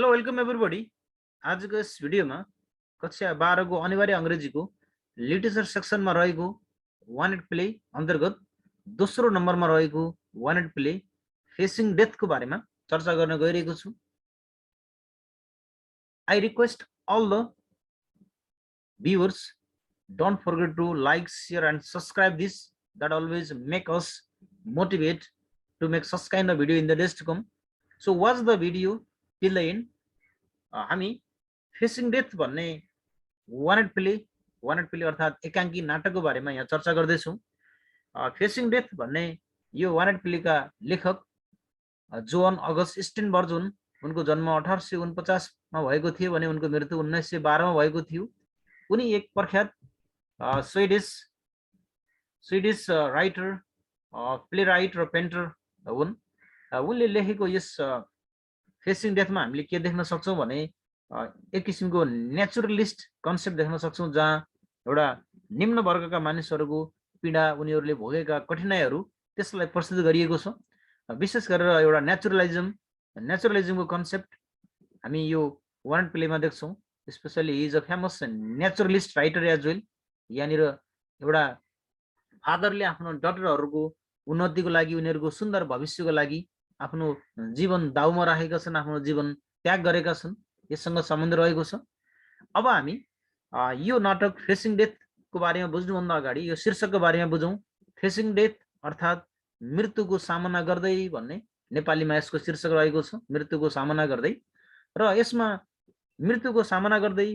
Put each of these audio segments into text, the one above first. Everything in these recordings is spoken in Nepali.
Hello welcome everybody. आजको यस भिडियोमा कक्षा 12 को अनिवार्य अंग्रेजीको लिटरेचर सेक्सनमा रहेको वन एट प्ले अन्तर्गत दोस्रो नम्बरमा रहेको वन एट प्ले फेसिङ डेथको बारेमा चर्चा गर्न गइरहेको छु। I request all the viewers, don't forget to like, share and subscribe this. That always make us motivate to make such kind of video in the days to come. So watch the video till the end. हामी फेसिङ डेथ भन्ने वन एट प्ले अर्थात् एकाङ्की नाटकको बारेमा यहाँ चर्चा गर्दैछौँ। फेसिङ डेथ भन्ने यो वन एट प्लेका लेखक जोन अगस्ट स्टिनबर्ग हुन्। उनको जन्म 1849 मा भएको थियो भने उनको मृत्यु 1912 मा भएको थियो। उनी एक प्रख्यात स्विडिश राइटर, प्लेराइट र पेन्टर हुन्। उनले लेखेको यस फेसिङ डेथमा हामीले के देख्न सक्छौँ भने एक किसिमको नेचुरलिस्ट कन्सेप्ट देख्न सक्छौँ, जहाँ एउटा निम्न वर्गका मानिसहरूको पीडा, उनीहरूले भोगेका कठिनाइहरू त्यसलाई प्रस्तुत गरिएको छ। विशेष गरेर एउटा नेचुरलिजमको कन्सेप्ट हामी यो वन एट प्लेमा देख्छौँ। Especially he is a famous naturalist writer as well. यहाँनिर एउटा फादरले आफ्नो डटरहरूको उन्नतिको लागि, उनीहरूको सुन्दर भविष्यको लागि आफ्नो जीवन दाउमा राखेका छन्, आफ्नो जीवन त्याग गरेका छन्। यससँग सम्बन्ध रहेको छ। अब हामी यो नाटक फेसिङ डेथको बारेमा बुझ्नुभन्दा अगाडि यो शीर्षकको बारेमा बुझौँ। फेसिङ डेथ अर्थात् मृत्युको सामना गर्दै भन्ने नेपालीमा यसको शीर्षक रहेको छ, मृत्युको सामना गर्दै। र यसमा मृत्युको सामना गर्दै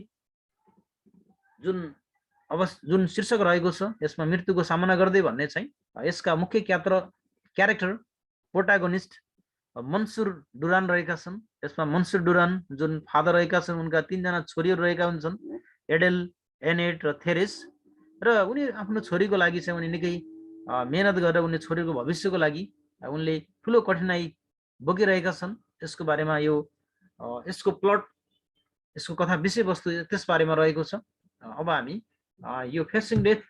जुन शीर्षक रहेको छ, यसमा मृत्युको सामना गर्दै भन्ने चाहिँ यसका मुख्य क्यारेक्टर प्रोटागोनिस्ट मन्सुर डुरान रहेका छन्। यसमा मन्सुर डुरान जुन फादर रहेका छन्, उनका 3 जना छोरीहरू रहेका हुन्छन्, एडेल, एनेट र थेरेस। र उनी आफ्नो छोरीको लागि चाहिँ उनी निकै मेहनत गरेर उनी छोरीको भविष्यको लागि उनले ठुलो कठिनाइ बोकिरहेका छन्। यसको बारेमा यसको प्लट, यसको कथा विषयवस्तु त्यस बारेमा रहेको छ। अब हामी यो फेसिङ डेथ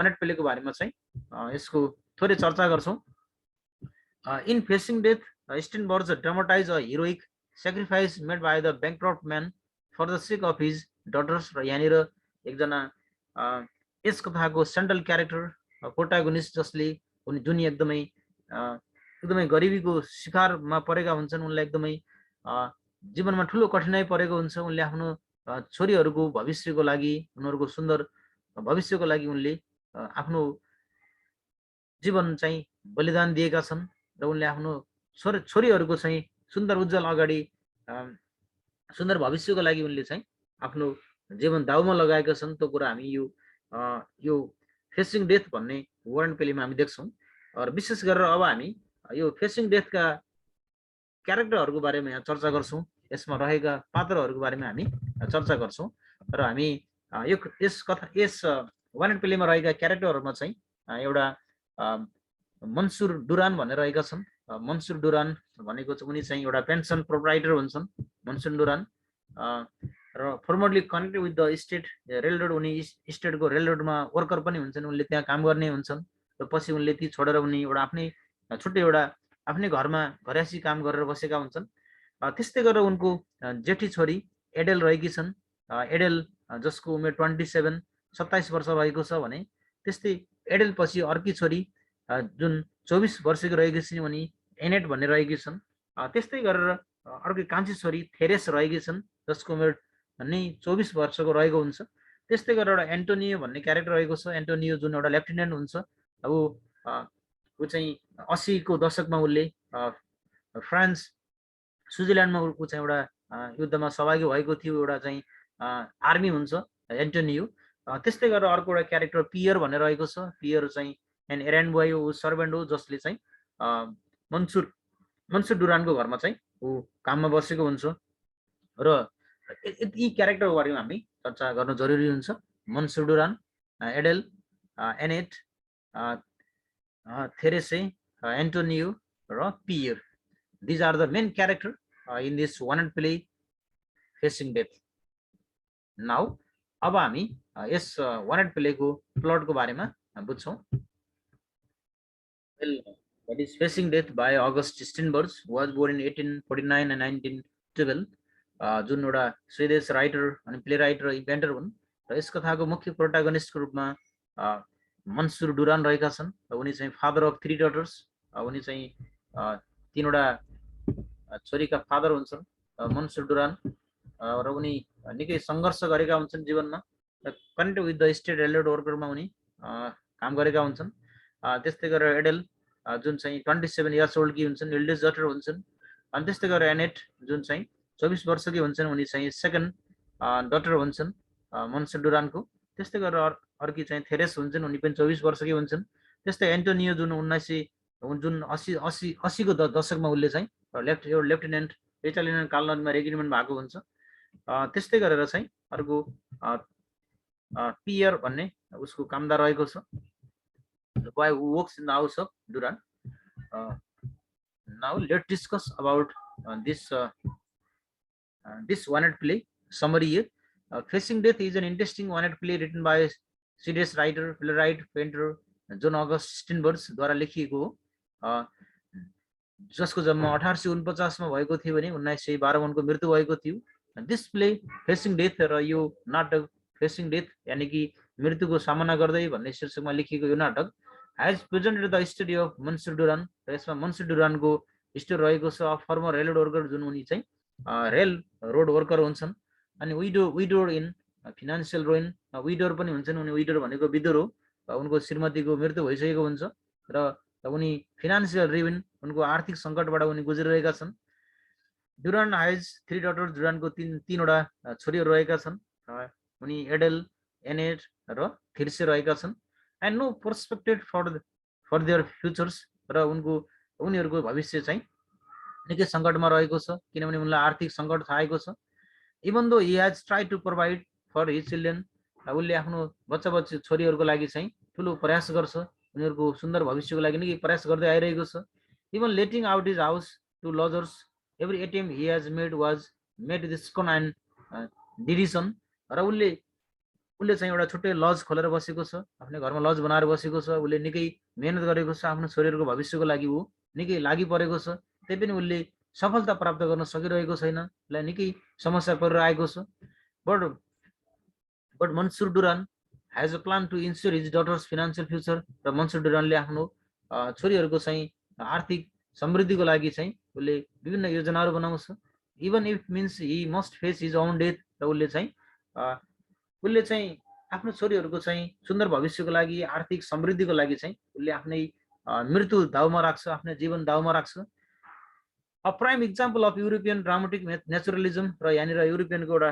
वन एट प्लेको बारेमा चाहिँ यसको थोरै चर्चा गर्छौँ। In facing death, Strinderg dramatized a heroic sacrifice made by the bankrupt man for the sake of his daughters. र यहाँनिर एकजना यस कथाको सेन्ट्रल क्यारेक्टर प्रोटागोनिस्ट, जसले जुन एकदमै गरिबीको शिकारमा परेका हुन्छन्, उनलाई एकदमै जीवनमा ठुलो कठिनाइ परेको हुन्छ। उनले आफ्नो छोरीहरूको भविष्यको लागि, उनीहरूको सुन्दर भविष्यको लागि उनले आफ्नो जीवन चाहिँ बलिदान दिएका छन्। र उनले आफ्नो छोरीहरूको चाहिँ सुन्दर उज्जवल अगाडि, सुन्दर भविष्यको लागि उनले चाहिँ आफ्नो जीवन दाउमा लगाएका छन्। त्यो कुरा हामी यो फेसिङ डेथ भन्ने वन एट प्लेमा हामी देख्छौँ। र विशेष गरेर अब हामी यो फेसिङ डेथका क्यारेक्टरहरूको बारेमा यहाँ चर्चा गर्छौँ। यसमा रहेका पात्रहरूको बारेमा हामी चर्चा गर्छौँ। र हामी यस वन एट प्लेमा रहेका क्यारेक्टरहरूमा चाहिँ एउटा मन्सुर डुरान भनेर रहेका छन्। मन्सुर डुरान भनेको चाहिँ उनी चाहिँ एउटा पेन्सन प्रोप्राइटर हुन्छन्, मन्सुर डुरान। र formerly connected with the state railroad, उनी स्टेटको रेलरोडमा वर्कर पनि हुन्छन्, उनले त्यहाँ काम गर्ने हुन्छन्। र पछि उनले ती छोडेर उनी छुट्टै आफ्नै घरमा घरयासी काम गरेर बसेका हुन्छन्। त्यस्तै गरेर उनको जेठी छोरी एडेल रहेकी छन्। एडेल जसको उमेर 27 वर्ष रहेको छ भने, त्यस्तै एडेल पछि अर्की छोरी जुन 24 वर्षको रहेकी छिन्, उनी एनेट भन्ने रहेकी छन्। त्यस्तै गरेर अर्को कान्छी छोरी थेरेस रहेकी छन्, जसको उमेर नै 24 वर्षको रहेको हुन्छ। त्यस्तै गरेर एउटा एन्टोनियो भन्ने क्यारेक्टर रहेको छ। एन्टोनियो जुन एउटा लेफ्टिनेन्ट हुन्छ। अब ऊ चाहिँ 80 को दशकमा उसले फ्रान्स, स्विजरल्यान्डमा ऊ चाहिँ एउटा युद्धमा सहभागी भएको थियो। एउटा चाहिँ आर्मी हुन्छ एन्टोनियो। त्यस्तै गरेर अर्को एउटा क्यारेक्टर पियर भन्ने रहेको छ। पियर चाहिँ एन एरेन्ड बोय, ऊ सर्भेन्ट हो, जसले चाहिँ मन्सुर डुरानको घरमा चाहिँ ऊ काममा बसेको हुन्छ। र यी क्यारेक्टरको बारेमा हामी चर्चा गर्न जरुरी हुन्छ। Monsieur Durand, Adele, Annette, Therese, Antonio र Pierre, these are the main character in this one act play facing death. Now अब हामी यस वन एट प्लेको प्लटको बारेमा बुझ्छौँ। Well, that is Facing Death by August Strinderg was born in 1849 and ट्वेबल जुन एउटा स्विडिश राइटर अनि प्ले राइटर र इन्भेन्टर हुन् र यस कथाको मुख्य प्रोटागनिस्टको रूपमा मन्सुर डुरान रहेका छन् र उनी चाहिँ फादर अफ 3 डटर्स उनी चाहिँ 3वटा छोरीका फादर हुन्छन् मन्सुर डुरान र उनी निकै सङ्घर्ष गरेका हुन्छन् जीवनमा र connect with the state railway वर्करमा उनी काम गरेका हुन्छन् त्यस्तै गरेर एडेल जुन चाहिँ 27 इयर्स ओल्ड की हुन्छन् एल्डेस्ट डटर हुन्छन् अनि त्यस्तै गरेर एनेट जुन चाहिँ 24 वर्षकी हुन्छन् उनी चाहिँ सेकेन्ड डटर हुन्छन् मन्सुर डुरानको त्यस्तै गरेर अर्की चाहिँ थेरेस हुन्छन् उनी पनि 24 वर्षकी हुन्छन् त्यस्तै एन्टोनियो जुन 80 को दशकमा उनले चाहिँ लेफ्टिनेन्ट इटालियन कालनमा रेजिमेन्ट भएको हुन्छ त्यस्तै गरेर चाहिँ अर्को पियर भन्ने उसको कामदार रहेको छ the boy who works in the house of Durand. Now let's discuss about this one-act play summary here. Facing Death is an interesting one-act play written by Swedish writer, playwright, painter John August Strinderg द्वारा लेखिएको हो जसको जन्म 1849 मा भएको थियो भने 1912 उनको मृत्यु भएको थियो दिस प्ले फेसिङ डेथ र यो नाटक फेसिङ डेथ यानी कि मृत्युको सामना गर्दै भन्ने शीर्षकमा लेखिएको यो नाटक has presented the story of Monsieur Durand र यसमा Monsieur Durand को स्टोरी रहेको छ फर्मर रेल वर्कर जुन उनी चाहिँ रेल रोड वर्कर हुन्छन् अनि widower in financial ruin widower पनि हुन्छन् उनी विडोर भनेको विधुर हो उनको श्रीमतीको मृत्यु भइसकेको हुन्छ र उनी फाइनान्शियल रुइन उनको आर्थिक सङ्कटबाट उनी गुज्रिरहेका छन् Durand has 3 daughters Durand को तीनवटा छोरीहरू रहेका छन् उनी एडेल एनेट र थिर्से रहेका छन् and no perspective for their futures र उनीहरूको भविष्य चाहिँ निकै सङ्कटमा रहेको छ किनभने उनलाई आर्थिक सङ्कट थाहेको छ even though he has tried to provide for his children उनले आफ्नो बच्चा छोरीहरूको लागि चाहिँ ठुलो प्रयास गर्छ उनीहरूको सुन्दर भविष्यको लागि निकै प्रयास गर्दै आइरहेको छ even letting out his house to lodgers every attempt he has made was met with scorn and derision र उनले चाहिँ एउटा छुट्टै लज खोलेर बसेको छ आफ्नो घरमा लज बनाएर बसेको छ उनले निकै मेहनत गरेको छ आफ्नो छोरीहरूको भविष्यको लागि उ निकै लागि परेको छ त्यही पनि उनले सफलता प्राप्त गर्न सकिरहेको छैन उनलाई निकै समस्या परिरहेको छ but Monsieur Durand has a plan to ensure his daughter's financial future र मन्सुर डुरानले आफ्नो छोरीहरूको चाहिँ आर्थिक समृद्धिको लागि चाहिँ उनले विभिन्न योजनाहरू बनाउँछ even if means he must face his own death र उनले चाहिँ आफ्नो छोरीहरूको चाहिँ सुन्दर भविष्यको लागि आर्थिक समृद्धिको लागि चाहिँ उनले आफ्नै मृत्यु दाउमा राख्छ आफ्नो जीवन दाउमा राख्छ a prime example of European dramatic naturalism र यहाँनिर युरोपियनको एउटा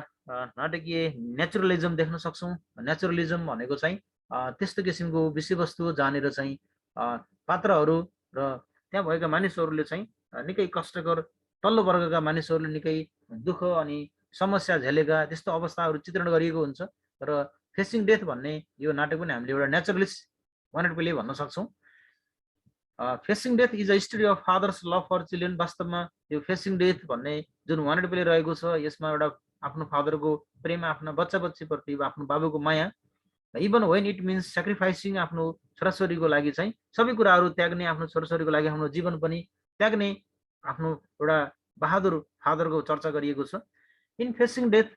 नाटकीय नेचुरलिजम देख्न सक्छौँ नेचुरलिजम भनेको चाहिँ त्यस्तो किसिमको विषयवस्तु जहाँनिर चाहिँ पात्रहरू र त्यहाँ भएका मानिसहरूले चाहिँ निकै कष्टकर तल्लो वर्गका मानिसहरूले निकै दुःख अनि समस्या झेलेका त्यस्तो अवस्थाहरू चित्रण गरिएको हुन्छ र फेसिङ डेथ भन्ने यो नाटक पनि हामीले एउटा नेचुरलिस्ट वान प्ले भन्न सक्छौँ facing death is a story of father's love for children वास्तवमा यो फेसिङ डेथ भन्ने जुन वान प्ले रहेको छ यसमा एउटा आफ्नो फादरको प्रेम आफ्नो बच्चाप्रति आफ्नो बाबुको माया even when it means sacrificing आफ्नो छोराछोरीको लागि चाहिँ सबै कुराहरू त्याग्ने आफ्नो छोराछोरीको लागि आफ्नो जीवन पनि त्याग्ने आफ्नो एउटा बहादुर फादरको चर्चा गरिएको छ in facing death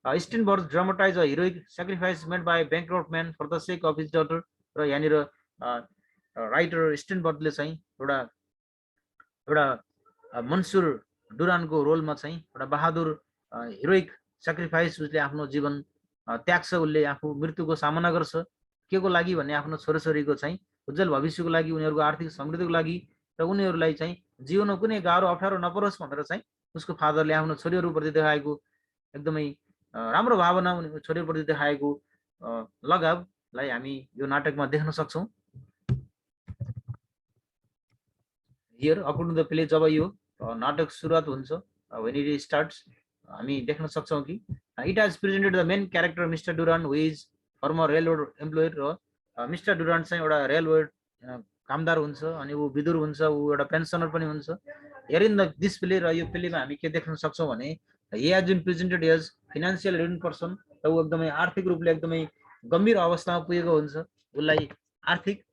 Strindberg dramatize a heroic sacrifice made by bankrupt man for the sake of his daughter र यहाँनिर राइटर स्टिनबर्गले चाहिँ एउटा मन्सुर डुरानको रोलमा चाहिँ एउटा बहादुर हिरोइक सेक्रिफाइस उसले आफ्नो जीवन त्याग्छ उसले आफू मृत्युको सामना गर्छ के को लागि भन्ने आफ्नो छोराछोरीको चाहिँ उज्जवल भविष्यको लागि उनीहरूको आर्थिक समृद्धिको लागि र उनीहरूलाई चाहिँ जीवनमा कुनै गाह्रो अप्ठ्यारो नपरोस् भनेर चाहिँ उसको फादरले आफ्नो छोरीहरूप्रति देखाएको एकदमै राम्रो भावना उनीको छोरीप्रति देखाएको लगावलाई हामी यो नाटकमा देख्न सक्छौँ हियर अकर्डिङ द प्ले जब यो नाटक सुरुवात हुन्छ व्हेन इट स्टार्ट्स हामी देख्न सक्छौँ कि it has presented the main character mister Durand who is former railway employer र मिस्टर डुरान्ड चाहिँ एउटा रेलवे कामदार हुन्छ अनि ऊ विदुर हुन्छ ऊ एउटा पेन्सनर पनि हुन्छ here in the this play र यो प्लेमा हामी के देख्न सक्छौँ भने he has been presented as financial ruined person र ऊ एकदमै आर्थिक रूपले एकदमै गम्भीर अवस्थामा पुगेको हुन्छ उसलाई आर्थिक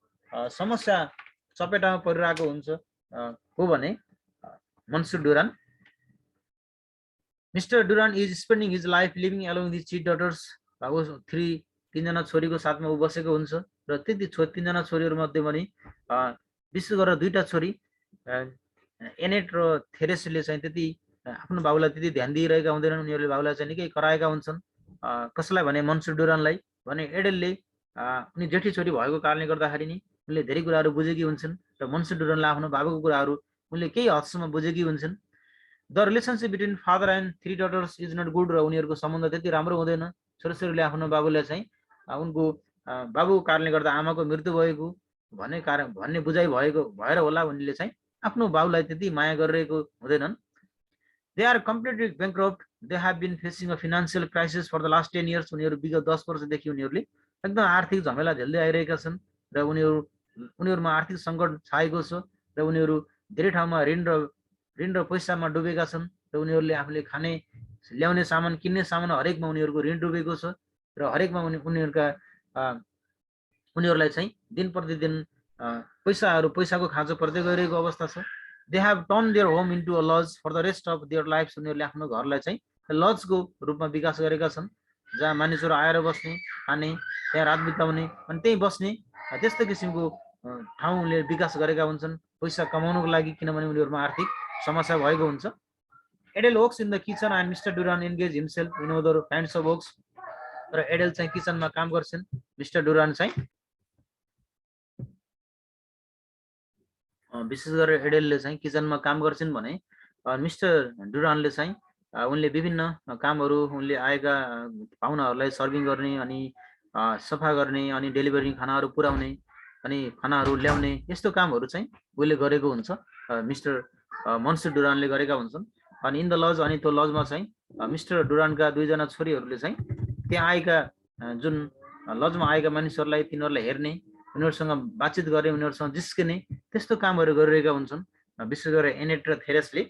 समस्या चपेटामा परिरहेको हुन्छ हो भने Mansoor Durand Mr. Durand is spending his life living along with his three daughters. तीनजना छोरीको साथमा ऊ बसेको हुन्छ र त्यति तीनजना छोरीहरू मध्ये पनि विशेष गरेर दुईटा छोरी एनेट र थेरेसले चाहिँ त्यति आफ्नो बाबुलाई त्यति ध्यान दिइरहेका हुँदैनन्। उनीहरूले बाबुलाई चाहिँ निकै कराएका हुन्छन्। कसलाई भने मन्सुर डुरानलाई भने एडेलले उनी जेठी छोरी भएको कारणले गर्दाखेरि नि उनले धेरै कुराहरू बुझेकी हुन्छन् र मन्सुर डुरानले आफ्नो बाबुको कुराहरू उनले केही हदसम्म बुझेकी हुन्छन्। The relationship between father and three daughters is not good र उनीहरूको सम्बन्ध त्यति राम्रो हुँदैन। छोराछोरीले आफ्नो बाबुलाई चाहिँ उनको बाबुको कारणले गर्दा आमाको मृत्यु भएको भन्ने बुझाइ भएर होला उनले चाहिँ आफ्नो बाबुलाई त्यति माया गरिरहेको हुँदैनन्। They are completely bankrupt. They have been facing a financial crisis for the last 10 years। उनीहरू विगत 10 वर्षदेखि उनीहरूले एकदम आर्थिक झमेला झेल्दै आइरहेका छन् र उनीहरूमा आर्थिक सङ्कट छाएको छ र उनीहरू धेरै ठाउँमा ऋण र पैसामा डुबेका छन् र उनीहरूले आफूले खाने ल्याउने सामान किन्ने सामान हरेकमा उनीहरूको ऋण डुबेको छ र हरेकमा उनीहरूलाई चाहिँ दिन प्रतिदिन पैसाको खाँचो पर्दै गइरहेको अवस्था छ। They have turn their home into a lodge for the rest of their life. उनीहरूले आफ्नो घरलाई चाहिँ लजको रूपमा विकास गरेका छन् जहाँ मानिसहरू आएर बस्ने खाने त्यहाँ रात बिताउने अनि त्यही बस्ने त्यस्तो किसिमको ठाउँ उनले विकास गरेका हुन्छन् पैसा कमाउनको लागि, किनभने उनीहरूमा आर्थिक समस्या भएको हुन्छ। Adele works in the kitchen and Mister Durand engage himself in other kinds of works. र एडेल चाहिँ किचनमा काम गर्छन्, मिस्टर डुरान चाहिँ विशेष गरेर एडेलले चाहिँ किचनमा काम गर्छन् भने मिस्टर डुरानले चाहिँ उनले विभिन्न कामहरू उनले आएका पाहुनाहरूलाई सर्भिङ गर्ने अनि सफा गर्ने अनि डेलिभरी खानाहरू पुर्याउने अनि खानाहरू ल्याउने यस्तो कामहरू चाहिँ उनले गरेको हुन्छ, मिस्टर मन्सुर डुरानले गरेका हुन्छन्। अनि इन द लज अनि त्यो लजमा चाहिँ मिस्टर डुरानका दुईजना छोरीहरूले चाहिँ त्यहाँ आएका जुन लजमा आएका मानिसहरूलाई तिनीहरूलाई हेर्ने, उनीहरूसँग बातचित गर्ने, उनीहरूसँग जिस्किने त्यस्तो कामहरू गरिरहेका हुन्छन्। विशेष गरेर एनेट र थेरेसले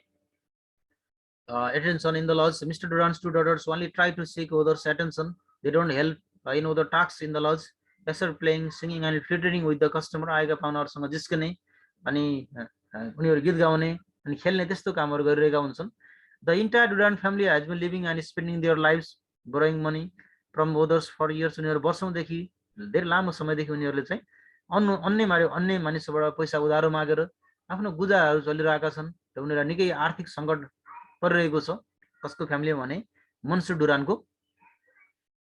attention in the lodge. Mr. Durand's two daughters only try to seek others' attention. They don't help in other tasks in the lodge. Except playing, singing and flirting with the customer. आएका पाहुनाहरूसँग जिस्कने अनि उनीहरू गीत गाउने अनि खेल्ने त्यस्तो कामहरू गरिरहेका हुन्छन्। The entire Durand family has been living and spending their lives borrowing money from others for years. उनीहरू वर्षौंदेखि धेरै लामो समयदेखि उनीहरूले चाहिँ अन्य मानिसबाट पैसा उधारो मागेर आफ्नो गुजाराहरू चलिरहेका छन् र उनीहरूलाई निकै आर्थिक सङ्कट परिरहेको छ। कसको फ्यामिली भने मन्सुर डुरानको।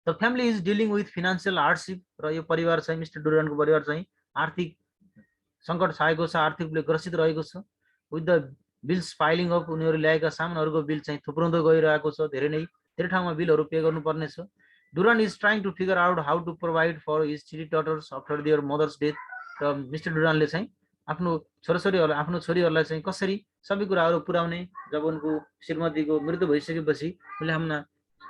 The family is dealing with financial hardship र यो परिवार चाहिँ मिस्टर डुरानको परिवार चाहिँ आर्थिक सङ्कट छाएको छ, आर्थिक रूपले ग्रसित रहेको छ। विथ द बिल्स पाइलिङ अप, उनीहरू ल्याएका सामानहरूको बिल चाहिँ थुप्राउँदै गइरहेको छ, धेरै ठाउँमा बिलहरू पे गर्नुपर्ने छ। Duran is trying to figure out how to provide for his three daughters after their mother's death. र मिस्टर डुरानले चाहिँ आफ्नो छोरीहरूलाई चाहिँ कसरी सबै कुराहरू पुर्याउने, जब उनको श्रीमतीको मृत्यु भइसकेपछि उनले आफ्ना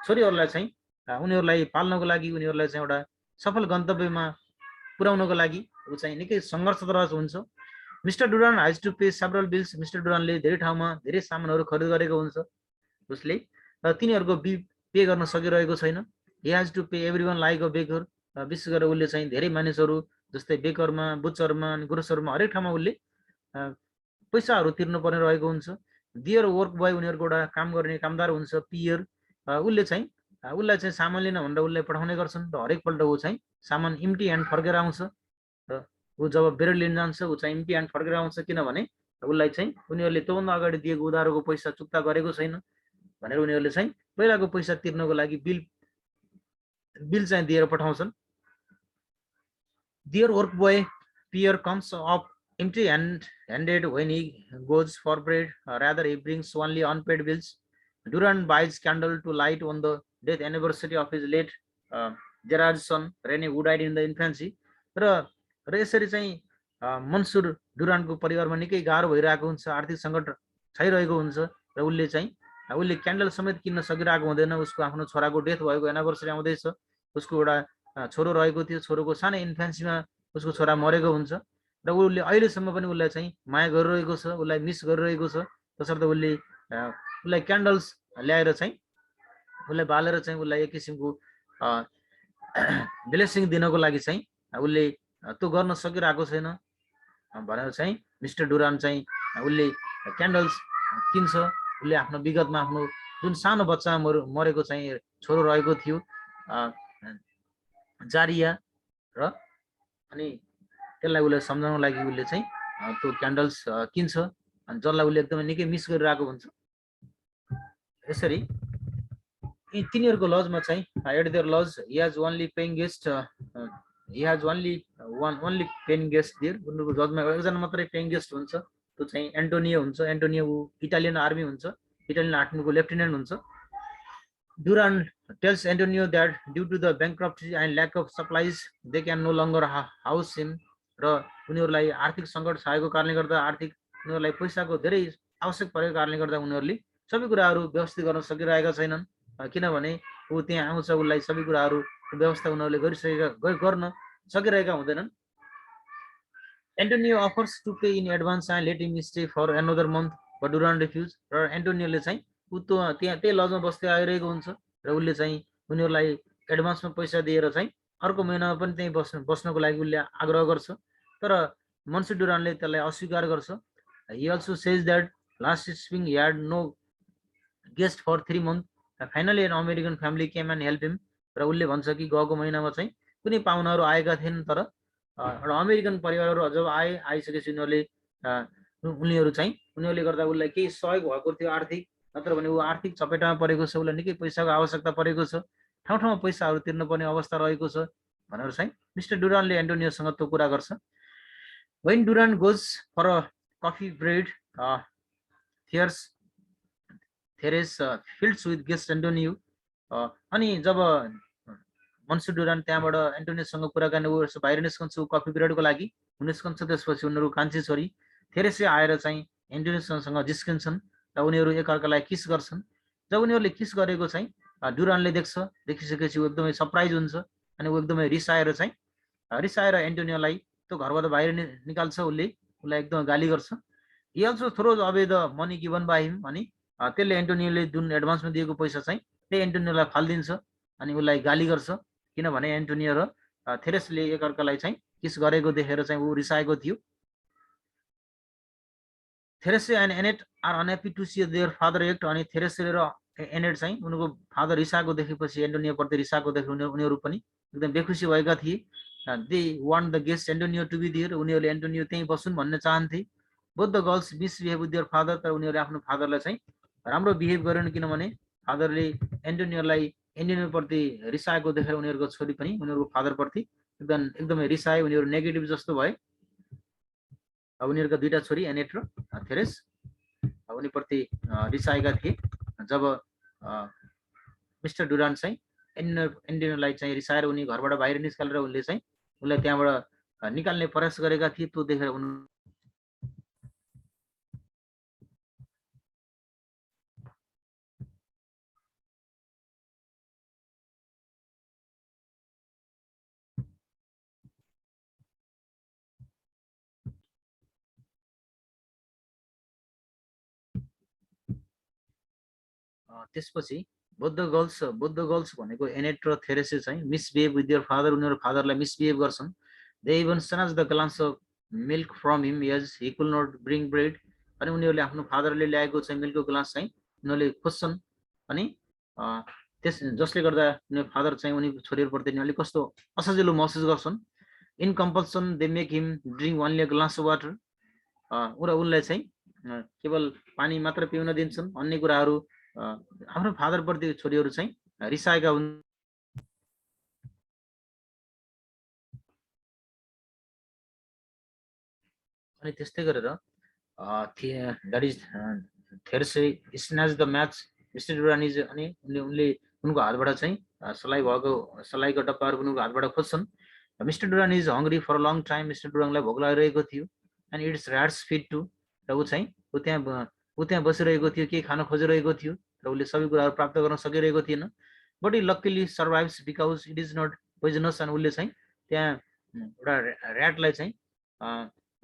छोरीहरूलाई चाहिँ उनीहरूलाई पाल्नको लागि, उनीहरूलाई चाहिँ एउटा सफल गन्तव्यमा पुर्याउनको लागि ऊ चाहिँ निकै सङ्घर्षरत हुन्छ। Mister Durand has to pay several bills. Mister डुरानले धेरै ठाउँमा धेरै सामानहरू खरिद गरेको हुन्छ उसले, र तिनीहरूको बिल पे गर्न सकिरहेको छैन। he has to pay everyone like a beggar। विशेष गरेर उसले चाहिँ धेरै मानिसहरू जस्तै बेकरमा, बुचरमा अनि ग्रोसरमा हरेक ठाउँमा उसले पैसाहरू तिर्नुपर्ने रहेको हुन्छ। दियर वर्क बोय, उनीहरूको एउटा काम गर्ने कामदार हुन्छ पियर, उसलाई चाहिँ सामान लिन भनेर उसलाई पठाउने गर्छन् र हरेकपल्ट ऊ चाहिँ सामान इम्टी ह्यान्ड फर्केर आउँछ र ऊ जब बेरेल लिन जान्छ ऊ चाहिँ इम्टी ह्यान्ड फर्केर आउँछ, किनभने उसलाई चाहिँ उनीहरूले त्योभन्दा अगाडि दिएको उधारोको पैसा चुक्ता गरेको छैन भनेर उनीहरूले चाहिँ पहिलाको पैसा तिर्नको लागि बिल चाहिँ दिएर पठाउँछन्। Dear work boy Pierre comes up empty-handed when he goes for bread. Rather, he brings only unpaid bills. Durand buys candle to light on the death anniversary of his late Gerard's son, Rene, who died in the infancy. र यसरी चाहिँ मन्सुर डुरानको परिवारमा निकै गाह्रो भइरहेको हुन्छ, आर्थिक सङ्कट छाइरहेको हुन्छ र उसले क्यान्डल समेत किन्न सकिरहेको हुँदैन। उसको आफ्नो छोराको डेथ भएको एनिभर्सरी आउँदैछ, उसको एउटा छोरो रहेको थियो, छोरोको सानो इन्फेन्सीमा उसको छोरा मरेको हुन्छ र उसले अहिलेसम्म पनि उसलाई चाहिँ माया गरिरहेको छ, उसलाई मिस गरिरहेको छ। तसर्थ उसलाई क्यान्डल्स ल्याएर चाहिँ उसलाई बालेर चाहिँ उसलाई एक किसिमको ब्लेसिङ दिनको लागि चाहिँ उसले त्यो गर्न सकिरहेको छैन भनेर चाहिँ मिस्टर डुरान चाहिँ उसले क्यान्डल्स किन्छ। उसले आफ्नो विगतमा आफ्नो जुन सानो बच्चा मरेको चाहिँ छोरो रहेको थियो जारिया र अनि त्यसलाई उसले सम्झाउनको लागि उसले चाहिँ त्यो क्यान्डल्स किन्छ अनि जसलाई उसले एकदमै निकै मिस गरिरहेको हुन्छ। यसरी यी तिनीहरूको लजमा चाहिँ at their lodge he has only paying guest he has only paying guest there उनीहरुको जजमा एकजना मात्रै पेइङ गेस्ट हुन्छ त्यो चाहिँ एन्टोनियो हुन्छ। एन्टोनियो इटालियन आर्मी हुन्छ, इटालियन आर्मीको लेफ्टिनेन्ट हुन्छ। Durand tells Antonio that due to the bankruptcy and lack of supplies they can no longer house him र उनीहरुलाई आर्थिक संकट छाएको कारणले गर्दा आर्थिक उनीहरुलाई पैसाको धेरै आवश्यक परेको कारणले गर्दा उनीहरुले सबै कुराहरु व्यवस्थित गर्न सकिरहेका छैनन् किनभने उ त्यहाँ आउँछ उलाई सबै कुराहरु व्यवस्था उनीहरुले गर्न सकिरहेका हुँदैनन्। Antonio offers to pay in advance and let him stay for another month but Durand refuse र एन्टोनियोले चाहिँ उ त्यहाँ त्यही लजमा बस्दै आइरहेको हुन्छ र उले चाहिँ उनीहरुलाई एडभान्समा पैसा दिएर चाहिँ अर्को महिनामा पनि त्यही बस्नको लागि उले आग्रह गर्छ तर मन्सु डुरानले त्यसलाई अस्वीकार गर्छ। He also says that last spring he had no guest for 3 months. Finally an American family came and helped him र उले भन्छ कि गएको महिनामा चाहिँ कुनै पाहुनाहरु आएका थिएनन् तर एउटा अमेरिकन परिवारहरु जब आइसकेपछि उनीहरुले गर्दा उलाई केही सहयोग भएको थियो आर्थिक, नत्र भने उ आर्थिक चपेटामा परेको छ, उलाई निकै पैसाको आवश्यकता परेको छ, ठाउँ-ठाउँमा पैसाहरु तिर्न पर्ने अवस्था रहेको छ भनेर चाहिँ मिस्टर डुरानले एन्टोनियोसँग त्यो कुरा गर्छ। When Durand goes for a coffee break, Therese fills with guest Antonio अनि जब मन्सु डुरान त्यहाँबाट एन्टोनियोसँग कुराकानी गर्छ बाहिर निस्कन्छ कफी ब्रेडको लागि निस्कन्छ त्यसपछि उनीहरु कान्छी छोरी थेरेसे आएर चाहिँ एन्टोनियोसँग जिस्किन्छन् र उनीहरु एकअर्कालाई किस गर्छन्। जब उनीहरुले किस गरेको चाहिँ डुरानले देखिसकेपछि उ एकदमै सरप्राइज हुन्छ अनि उ एकदमै रिसाएर एन्टोनियोलाई त्यो घरबाट बाहिर निकाल्छ। उलाई एकदम गाली गर्छ। He also throws away the money given by him अनि त्यसले एन्टोनियोले जुन एडभान्समा दिएको पैसा चाहिँ त्यही एन्टोनियोलाई फाल्दिन्छ अनि उलाई गाली गर्छ किनभने एन्टोनियो र थेरेसले एकअर्कालाई चाहिँ किस गरेको देखेर चाहिँ उ रिसाएको थियो। Therese and Annette are unhappy to see their father act अनि थेरेस र एनेट चाहिँ उनको फादर रिसाएको देखेपछि एन्टोनियो प्रति रिसाएको देखेर उनीहरु पनि एकदम बेखुसी भएका थिए। They want the guest Antonio to be there उनीहरुले एन्टोनियो त्यही बसुन् भन्ने चाहन्थे। Both the girls misbehave with their father तर उनीहरुले आफ्नो फादरलाई चाहिँ राम्रो बिहेभ गरेन किनभने फादरले एन्टोनियो प्रति रिसाएको देखेर उनीहरुको छोरी पनि उनीहरुको फादर प्रति एकदमै रिसाए, उनीहरु नेगेटिभ जस्तो भए। उनीहरुका दुईटा छोरी एनेट र थेरेस उनी प्रति रिसाएका थिए। जब मिस्टर डुरान चाहिँ एन्टोनियोलाई चाहिँ रिसाएर उनी घरबाट बाहिर निस्कालेर उनले चाहिँ उनलाई त्यहाँबाट निकाल्ने प्रयास गरेका थिए। त्यो देखेर त्यसपछि both the girls भनेको एनेट र थेरेसे चाहिँ मिसबिहेभ विथ देयर फादर उनीहरु फादरलाई मिसबिहेभ गर्छन्। They even snatch the glass of milk from him as he could not bring bread अनि उनीहरुले आफ्नो फादरले ल्याएको चाहिँ मिल्कको ग्लास चाहिँ उनीहरुले खोज्छन् अनि त्यस जसले गर्दा उनीहरु फादर चाहिँ उनी छोरीहरुप्रति अलि कस्तो असजिलो महसुस गर्छन्। In compulsion they make him drink only a glass of water उनलाई चाहिँ केवल पानी मात्र पिउन दिन्छन्। अन्य कुराहरु आफ्नो फादर प्रति छोरीहरु चाहिँ रिसाएका हुन्। अनि त्यस्तै गरेर that is Therese snatch the match mister Duran is अनि उनले उनको हातबाट चाहिँ सलाइको डब्बाहरु उनको हातबाट खोज्छन्। Mister Duran is hungry for a long time mister डुरानलाई भोक लागिरहेको थियो and it's rats fit to र उ त्यहाँ बसिरहेको थियो के खान खोजिरहेको थियो र उले सबै कुराहरु प्राप्त गर्न सकिरहेको थिएन। But he luckily survives because it is not poisonous अनि उले चाहिँ त्यहाँ एउटा र्याटलाई चाहिँ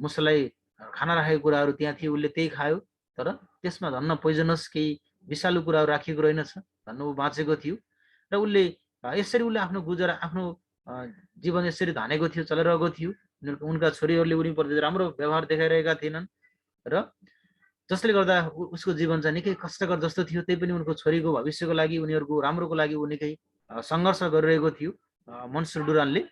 मुसलाई खाना राखेको कुराहरु त्यहाँ थियो उले त्यही खायो तर त्यसमा धन्न पोइजनस केही विषालु कुराहरु राखिएको रहेनछ धन्न उ बाँचेको थियो र उले यसरी उले आफ्नो गुजरा आफ्नो जीवन यसरी धानेको थियो चलिरहेको थियो। उनका छोरीहरुले उनीप्रति राम्रो व्यवहार देखाइरहेका थिएनन् र जसले गर्दा उसको जीवन चाहिँ निकै कष्टकर जस्तो थियो। त्यही पनि उनको छोरीको भविष्यको लागि, उनीहरूको राम्रोको लागि ऊ निकै सङ्घर्ष गरिरहेको थियो Mansoor डुरानले।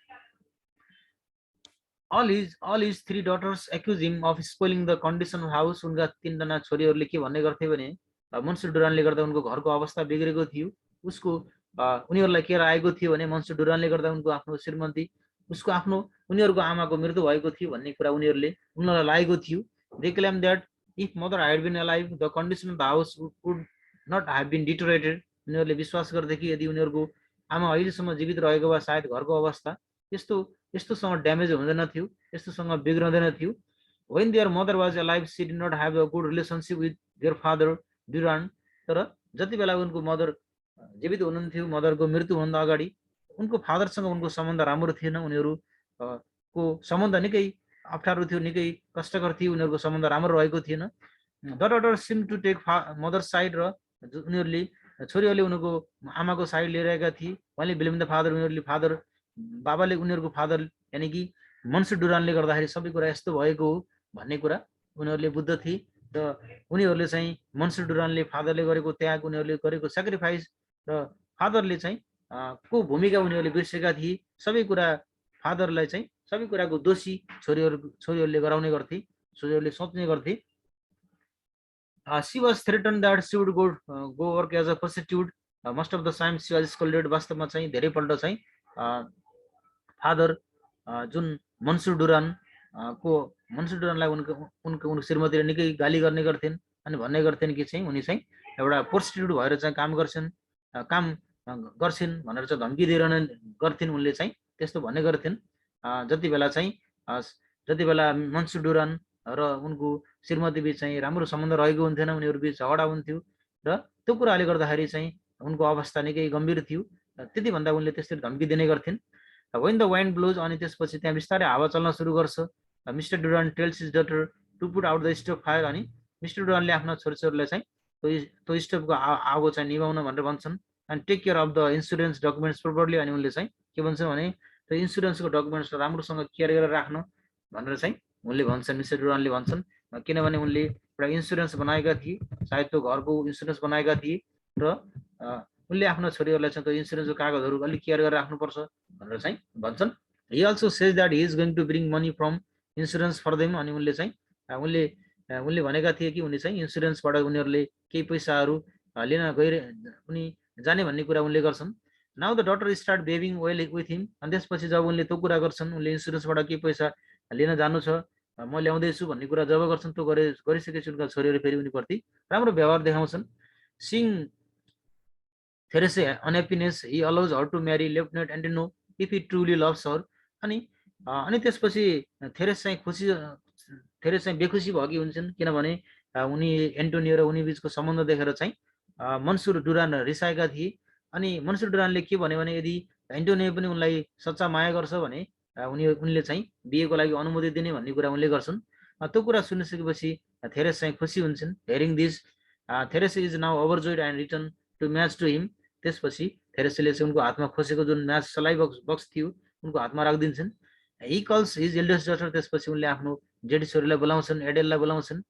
all his three daughters accuse him of spoiling the condition of house। उनका 3 जना छोरीहरूले के भन्ने गर्थे भने मन्सुर डुरानले गर्दा उनको घरको अवस्था बिग्रेको थियो। उसको उनीहरूलाई के आएको थियो भने मन्सुर डुरानले गर्दा उनको आफ्नो श्रीमती, उसको आफ्नो उनीहरूको आमाको मृत्यु भएको थियो भन्ने कुरा उनीहरूलाई लागेको थियो। They claim that if mother had been alive, the condition of the house would not have been deteriorated। उनीहरूले विश्वास गर्थे कि यदि उनीहरूको आमा अहिलेसम्म जीवित रहेको भए सायद घरको अवस्था यस्तोसँग ड्यामेज हुँदैन थियो, यस्तोसँग बिग्रदैन थियो। When their mother was alive, she did not have a good relationship with their father Durand। तर जति बेला उनको मदर जीवित हुनुहुन्थ्यो, मदरको मृत्युभन्दा अगाडि उनको फादरसँग उनको सम्बन्ध राम्रो थिएन। उनीहरूको सम्बन्ध निकै अप्ठ्यारो थियो, निकै कष्टकर थियो, उनीहरूको सम्बन्ध राम्रो रहेको थिएन। The daughter seem to take mother side, र उनीहरूले छोरीहरूले उनको आमाको साइड लिइरहेका थिए। उहाँले बिलिभ द फादर, उनीहरूले बाबाले उनीहरूको फादर यानि कि मन्सुर डुरानले गर्दाखेरि सबै कुरा यस्तो भएको हो भन्ने कुरा उनीहरूले बुझ्दथे। र उनीहरूले चाहिँ मन्सुर डुरानले फादरले गरेको त्याग, उनीहरूले गरेको सेक्रिफाइस र फादरले चाहिँ को भूमिका उनीहरूले बिर्सेका थिए। सबै कुरा फादरलाई चाहिँ सबै कुराको दोषी छोरीहरूले गराउने गर्थे, छोरीहरूले सोच्ने गर्थे। She was threatened that she would go work as a prostitute। Most of the time she was scolded। वास्तवमा चाहिँ धेरैपल्ट चाहिँ फादर जुन मन्सुर डुरानलाई उनको श्रीमतीले निकै गाली गर्ने गर्थिन् अनि भन्ने गर्थिन् कि चाहिँ उनी चाहिँ एउटा प्रोस्टिट्युट भएर चाहिँ काम गर्छिन् भनेर चाहिँ धम्की दिएर गर्थिन्। उनले चाहिँ त्यस्तो भन्ने गर्थिन्। जति बेला मन्सुर डुरान र उनको श्रीमती बीच चाहिँ राम्रो सम्बन्ध रहेको हुन्थेन, उनीहरू बीच झगडा हुन्थ्यो र त्यो कुराले गर्दाखेरि चाहिँ उनको अवस्था निकै गम्भीर थियो। त्यति भन्दा उनले त्यसरी धम्की दिने गर्थिन्। When the wind blows, अनि त्यसपछि त्यहाँ बिस्तारै हावा चल्न सुरु गर्छ। Mister Duran tells his daughter to put out the stove fire. अनि मिस्टर डुरानले आफ्ना छोरीहरूलाई चाहिँ त्यो स्टोभको आगो चाहिँ निभाउन भनेर भन्छन्। And take care of the insurance documents properly. अनि उनले चाहिँ के भन्छन् भने त्यो इन्सुरेन्सको डकुमेन्ट्सलाई राम्रोसँग केयर गरेर राख्नु भनेर चाहिँ उनले भन्छन्, मिस्टर डुरानले भन्छन्। किनभने उनले एउटा इन्सुरेन्स बनाएका थिए, सायद त्यो घरको इन्सुरेन्स बनाएका थिए र उनले आफ्नो छोरीहरूलाई चाहिँ त्यो इन्सुरेन्सको कागजहरू अलिक केयर गरेर राख्नुपर्छ भनेर चाहिँ भन्छन्। He also says that he is going to bring money from insurance for them। अनि उनले चाहिँ उनले भनेका थिए कि उनी चाहिँ इन्सुरेन्सबाट उनीहरूले केही पैसाहरू लिन उनी जाने भन्ने कुरा उनले गर्छन्। Now the daughter start behaving well with him। अनि त्यसपछि जब उनले त्यो कुरा गर्छन्, उनले इन्सुरेन्सबाट केही पैसा लिन जानु छ, म ल्याउँदैछु भन्ने कुरा जब गर्छन्, त्यो गरिसकेपछि उनका छोरीहरू फेरि उनीप्रति राम्रो व्यवहार देखाउँछन्। Seeing Therese unhappiness, he allows her to marry Lieutenant Antino if he truly loves her। अनि त्यसपछि थेरेस चाहिँ बेखुसी भएकी हुन्छन्, किनभने उनी एन्टोनियो र उनी बीचको सम्बन्ध देखेर चाहिँ मन्सुर डुरान रिसाएका थिए। अनि मन्सुर डुरानले के भन्यो भने यदि एन्टोनियो पनि उनलाई सच्चा माया गर्छ भने उनले चाहिँ बिहेको लागि अनुमति दिने भन्ने कुरा उनले गर्छन्। त्यो कुरा सुनिसकेपछि थेरेस चाहिँ खुसी हुन्छन्। Hearing this Therese is now overjoyed and return to match to him. त्यसपछि थेरेसले चाहिँ उनको हातमा खोसेको जुन म्याच सलाई बक्स थियो उनको हातमा राखिदिन्छन्। ही कल्स हिज एल्डेस्ट डटर। त्यसपछि उनले आफ्नो जेठी छोरीलाई बोलाउँछन्, एडेललाई बोलाउँछन्।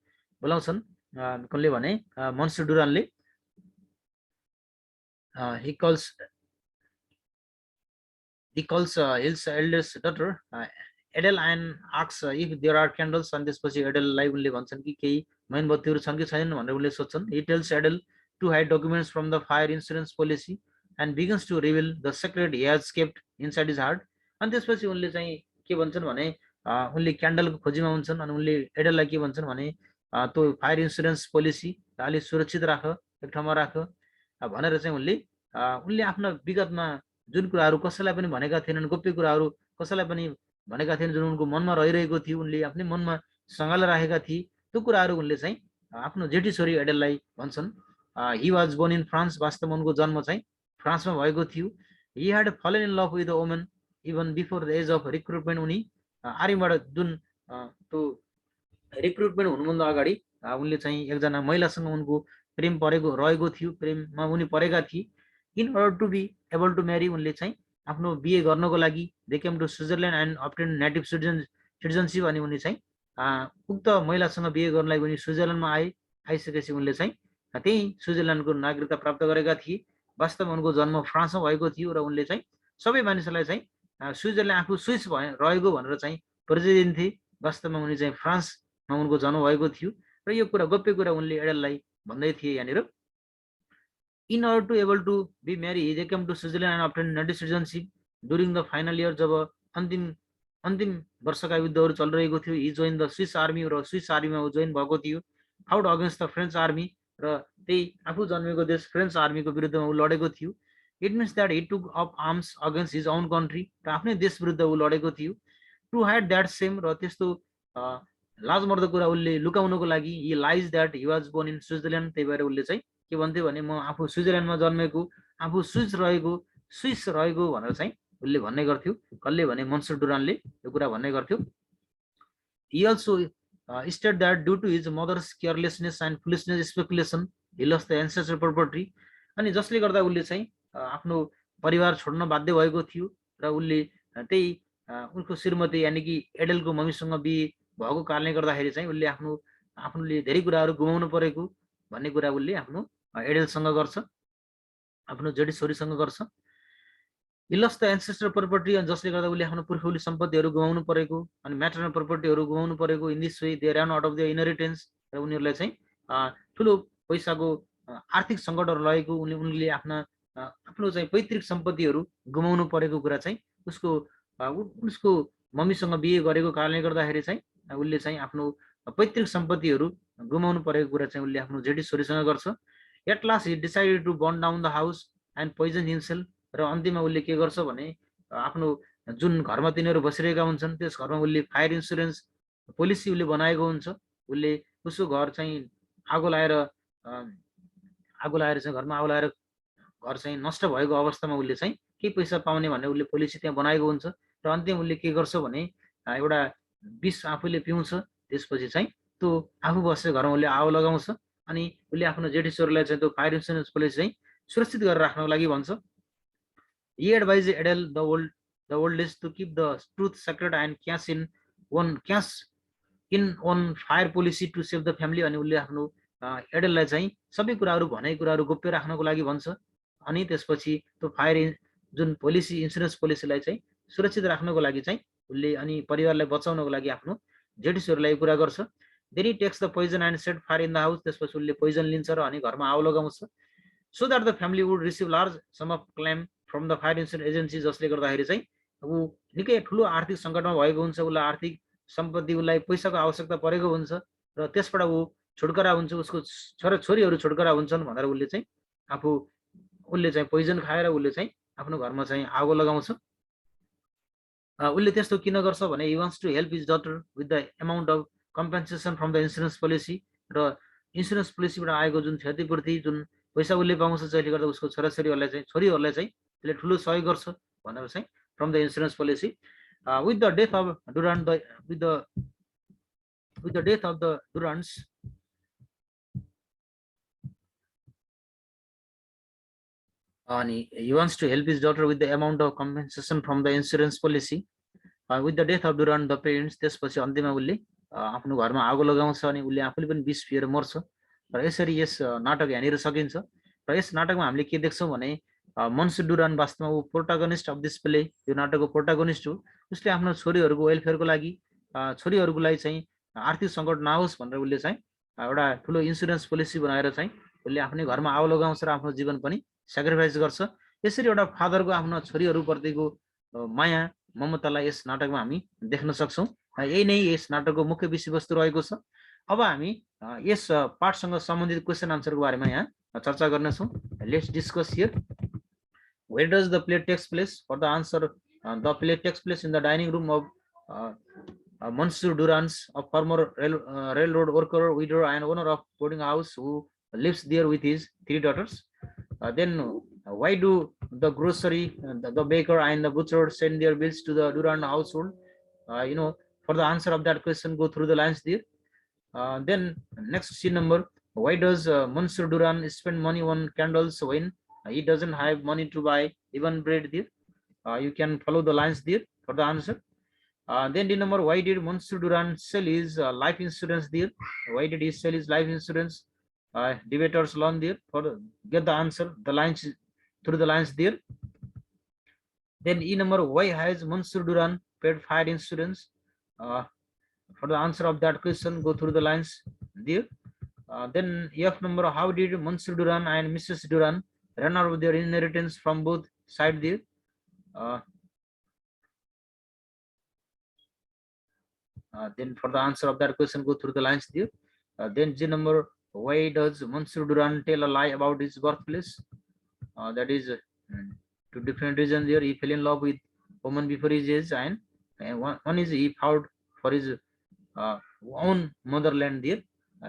उनले भने Mansoor डुरानले he calls his eldest daughter Adele and asks if there are candles। अनि त्यसपछि एडेललाई उनले भन्छन् कि केही मोमबत्तीहरू छन् कि छैनन् भनेर उनले सोध्छन्। He tells Adele to hide documents from the fire insurance policy and begins to reveal the secret he has kept inside his heart। अनि त्यसपछि उनले चाहिँ के भन्छन् भने उनले क्यान्डलको खोजीमा हुन्छन्। अनि उनले एडेललाई के भन्छन् भने त्यो फायर इन्सुरेन्स पोलिसी अलिक सुरक्षित राख, एक ठाउँमा राख भनेर चाहिँ उनले आफ्ना विगतमा जुन कुराहरू कसैलाई पनि भनेका थिएनन्, गोप्य कुराहरू कसैलाई पनि भनेका थिएनन्, जुन उनको मनमा रहिरहेको थियो, उनले आफ्नै मनमा सँगालेर राखेका थिए, त्यो कुराहरू उनले चाहिँ आफ्नो जेठी छोरी एडेललाई भन्छन्। He was born in France. वास्तवमा उनको जन्म चाहिँ फ्रान्समा भएको थियो। He had fallen in love with the woman even before the age of recruitment. उनी आर्मीबाट जुन त्यो रिक्रुटमेन्ट हुनुभन्दा अगाडि उनले चाहिँ एकजना महिलासँग उनको प्रेम रहेको थियो, प्रेममा उनी परेका थिए। In order to be able to marry, उनले चाहिँ आफ्नो बिहे गर्नको लागि they came to Switzerland and obtain native citizenship. अनि उनी चाहिँ उक्त महिलासँग बिहे गर्नलाई उनी स्विजरल्यान्डमा आए। आइसकेपछि उनले चाहिँ त्यही स्विजरल्यान्डको नागरिकता प्राप्त गरेका थिए। वास्तवमा उनको जन्म फ्रान्समा भएको थियो र उनले चाहिँ सबै मानिसहरूलाई चाहिँ स्विजरल्यान्ड आफू स्विस रहेको भनेर चाहिँ परिचय दिन्थे। वास्तवमा उनी चाहिँ फ्रान्समा उनको जन्म भएको थियो र यो कुरा गोप्य कुरा उनले एडेललाई भन्दै थिए यहाँनिर। In order to able to be married, they came to Switzerland and obtained British citizenship during the final year. जब अन्तिम वर्षका युद्धहरू चलिरहेको थियो, he joined the Swiss army र स्विस आर्मीमा जोइन भएको थियो। Fought against the French army र त्यही आफू जन्मेको देश फ्रेन्च आर्मीको विरुद्धमा उ लडेको थियो। It means that he took up arms against his own country, र आफ्नै देश विरुद्ध उ लडेको थियो। To hide that shame, र त्यस्तो लाजमर्दो कुरा उसले लुकाउनको लागि, he lies that he was born in Switzerland, त्यही भएर उसले चाहिँ के भन्थ्यो भने म आफू स्विजरल्यान्डमा जन्मेको, आफू स्विस रहेको भनेर चाहिँ उसले भन्ने गर्थ्यो। कसले भने मन्सुर डुरानले यो कुरा भन्ने गर्थ्यो। He also stated that due to his mother's carelessness and foolishness speculation, he lost the ancestral property. अनि जसले गर्दा उसले चाहिँ आफ्नो परिवार छोड्न बाध्य भएको थियो र उसले त्यही उनको श्रीमती यानी कि एडेलको मम्मीसँग बिहे भएको कारणले गर्दाखेरि चाहिँ उसले आफूले धेरै कुराहरू गुमाउनु परेको भन्ने कुरा उसले आफ्नो एडेलसँग गर्छ, आफ्नो जेठी छोरीसँग गर्छ। He lost the ancestral property, अनि जसले गर्दा उसले आफ्नो पुर्खौली सम्पत्तिहरू गुमाउनु परेको अनि म्याटरनल प्रपर्टीहरू गुमाउनु परेको। In this way they ran out of their inheritance, र उनीहरूलाई चाहिँ ठुलो पैसाको आर्थिक सङ्कटहरू रहेको उनले आफ्नो चाहिँ पैतृक सम्पत्तिहरू गुमाउनु परेको कुरा चाहिँ उसको मम्मीसँग बिहे गरेको कारणले गर्दाखेरि चाहिँ उसले चाहिँ आफ्नो पैतृक सम्पत्तिहरू गुमाउनु परेको कुरा चाहिँ उसले आफ्नो जेठी छोरीसँग गर्छ। At last he decided to burn down the house and poison himself, र अन्तिममा उसले के गर्छ भने आफ्नो जुन घरमा तिनीहरू बसिरहेका हुन्छन् त्यस घरमा उसले फायर इन्सुरेन्स पोलिसी उसले बनाएको हुन्छ। उसले उसको घर चाहिँ आगो लगाएर चाहिँ घरमा आगो लगाएर घर चाहिँ नष्ट भएको अवस्थामा उसले चाहिँ के पैसा पाउने भन्ने उसले पोलिसी त्यहाँ बनाएको हुन्छ। र अन्तिम उसले के गर्छ भने एउटा विष आफूले पिउँछ, त्यसपछि चाहिँ त्यो आफू बसेको घरमा उसले आगो लगाउँछ अनि उसले आफ्नो जेठी छोरीलाई चाहिँ त्यो फायर इन्सुरेन्स पोलिसी चाहिँ सुरक्षित गरेर राख्नको लागि भन्छ। He advised Adele, the oldest, to keep the truth secret and cash in on fire policy to save the family. अनि उसले आफ्नो एडेललाई चाहिँ सबै कुराहरू भनेको कुराहरू गोप्य राख्नको लागि भन्छ। अनि त्यसपछि त्यो फायर जुन पोलिसी इन्सुरेन्स पोलिसीलाई चाहिँ सुरक्षित राख्नको लागि चाहिँ उसले अनि परिवारलाई बचाउनको लागि आफ्नो जेठी छोरीलाई कुरा गर्छ। Then he takes the poison and set fire in the house, त्यसपछि उसले पोइजन लिन्छ र अनि घरमा आगो लगाउँछ। So that the family would receive large sum of claim from the fire insurance agency, जसले गर्दाखेरि चाहिँ ऊ निकै ठुलो आर्थिक सङ्कटमा भएको हुन्छ, उसलाई आर्थिक सम्पत्ति उसलाई पैसाको आवश्यकता परेको हुन्छ र त्यसबाट ऊ छुटकारा हुन्छ, उसको छोरीहरू छुटकारा हुन्छन् भनेर उसले चाहिँ पोइजन खाएर उसले चाहिँ आफ्नो घरमा चाहिँ आगो लगाउँछ। उसले त्यस्तो किन गर्छ भने he wants to help his daughter with the amount of compensation from the insurance policy, र इन्सुरेन्स पोलिसीबाट आएको जुन क्षतिपूर्ति जुन पैसा उसले पाउँछ जसले गर्दा उसको छोरीहरूलाई चाहिँ त्यसले ठुलो सहयोग गर्छ भनेर चाहिँ from the insurance policy. with the death of Durand with the death of the Durands, and he wants to help his daughter with the amount of compensation from the insurance policy. With the death of Durand, the parents, त्यसपछि अन्तिममा उसले आफ्नो घरमा आगो लगाउँछ अनि उसले आफूले पनि विष पिएर मर्छ। र यसरी यस नाटक यहाँनिर सकिन्छ। र यस नाटकमा हामीले के देख्छौँ भने मन्सुर डुरान वास्तवमा ऊ प्रोटागनिस्ट अफ दिस प्ले, यो नाटकको प्रोटागनिस्ट हो। उसले आफ्नो छोरीहरूको वेलफेयरको लागि छोरीहरूलाई चाहिँ आर्थिक सङ्कट नहोस् भनेर उसले चाहिँ एउटा ठुलो इन्सुरेन्स पोलिसी बनाएर चाहिँ उसले आफ्नै घरमा आगो लगाउँछ र आफ्नो जीवन पनि सेक्रिफाइस गर्छ। यसरी एउटा फादरको आफ्नो छोरीहरूप्रतिको माया ममतालाई यस नाटकमा हामी देख्न सक्छौँ। यही नै यस नाटकको मुख्य विषयवस्तु रहेको छ। अब हामी यस पाठसँग सम्बन्धित क्वेसन आन्सरको बारेमा यहाँ चर्चा गर्नेछौँ। Let's discuss here. Where does the play takes place? For the answer, the play takes place in the dining room of Monsieur Durand, a former railroad worker, widower, and owner of boarding house who lives there with his 3 daughters. Then, why do the grocery, the baker, and the butcher send their bills to the Durand household? For the answer of that question, go through the lines there. Then, next scene number. Why does Monsieur Durand spend money on candles when he doesn't have money to buy even bread there? You can follow the lines there for the answer. Then the number, why did Monsieur Durand sell his life insurance there? Why did he sell his life insurance? debaters learn there for get the answer, the lines through the lines there. Then E number, why has Monsieur Durand paid fire insurance? For the answer of that question, go through the lines there. Then F number, how did Monsieur Durand and Mrs. Durand run out of their inheritance from both sides there? Then for the answer of that question, go through the lines there. Then G number, why does Monsieur Durand tell a lie about his birthplace? That is two different reasons there. He fell in love with woman before his age, and one is he fought for his own motherland there,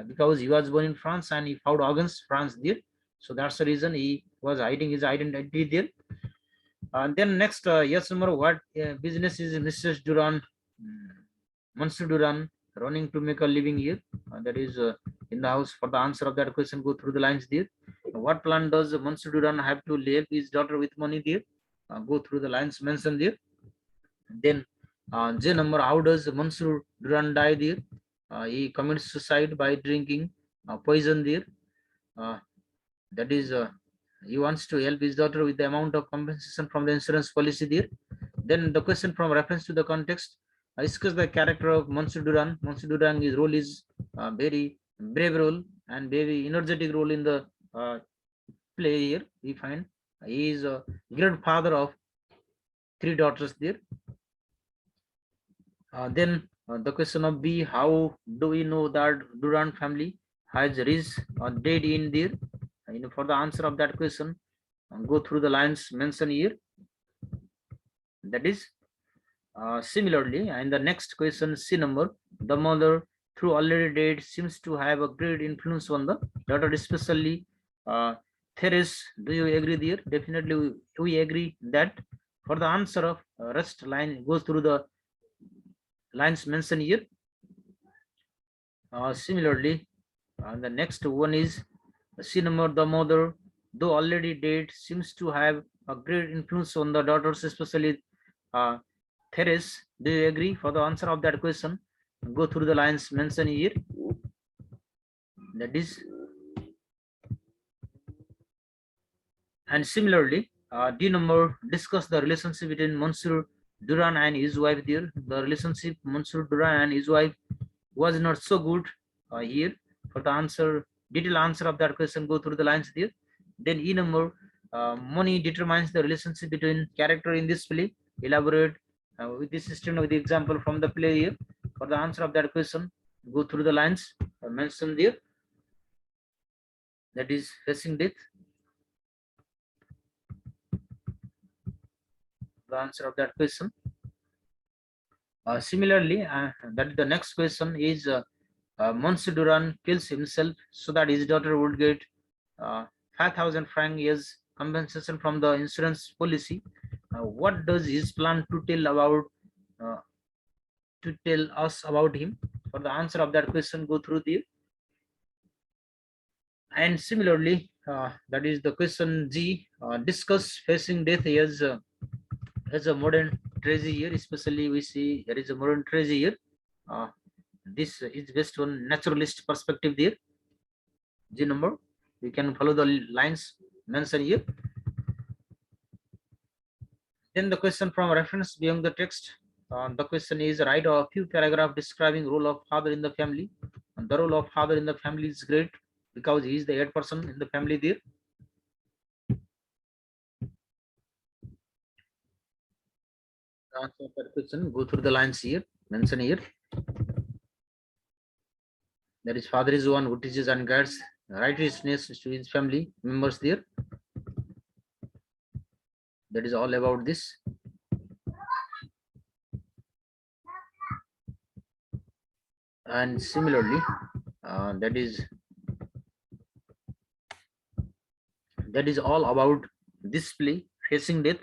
because he was born in France and he fought against France there. So that's the reason he was hiding his identity there. And then next, yes number, what business is Mrs. Durand, Monsieur Durand running to make a living here? That is in the house. For the answer of that question, go through the lines there. What plan does Monsieur Durand have to leave his daughter with money there? Go through the lines mentioned there. Then J number, how does Monsieur Durand die there? He commits suicide by drinking poison there. That is he wants to help his daughter with the amount of compensation from the insurance policy there. Then the question from reference to the context, discuss the character of Monsieur Durand. Monsieur Durand, his role is very brave role and very energetic role in the play here. We find he is a great father of 3 daughters there. Then the question of B, how do we know that Durand family has reached dead in there? For the answer of that question, go through the lines mentioned here. That is similarly, and the next question, C number, the mother through already dead seems to have a great influence on the daughter, especially Therese. Do you agree there? Definitely we agree that. For the answer of rest line, goes through the lines mentioned here. Similarly, the next one is C number, the mother though already dead seems to have a great influence on the daughters, especially Therese. Do you agree? For the answer of that question, go through the lines mentioned here. That is, and similarly, D number, discuss the relationship between Monsieur Durand and his wife there. The relationship Monsieur Durand and his wife was not so good here. For the answer, detailed answer of that question, go through the lines there. Then E number, money determines the relationship between character in this play. Elaborate with this system of the example from the play here. For the answer of that question, go through the lines mentioned there. That is facing death. The answer of that question. Similarly, that the next question is Monsieur Durand kills himself so that his daughter would get 5,000 francs years compensation from the insurance policy. What does his plan to tell us about him? For the answer of that question, go through the. And similarly, that is the question G, discuss facing death as a modern tragedy here. Especially we see there is a modern tragedy here. This is based on naturalist perspective there. G number, you can follow the lines mentioned here. Then the question from reference beyond the text. The question is, write a few paragraphs describing role of father in the family. And the role of father in the family is great because he is the head person in the family there. Answer that question, go through the lines here mentioned here. That is, father is one who teaches and guides righteousness to his family members there. That is all about this. And similarly, that is all about this play, facing death.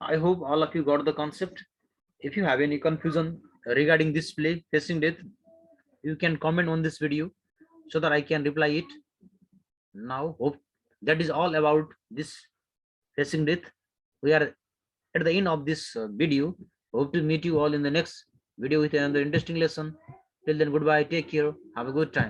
I hope all of you got the concept. If you have any confusion regarding this play, facing death, you can comment on this video so that I can reply it. Now, hope that is all about this facing death. We are at the end of this video. Hope to meet you all in the next video with another interesting lesson. Till then, goodbye, take care, have a good time.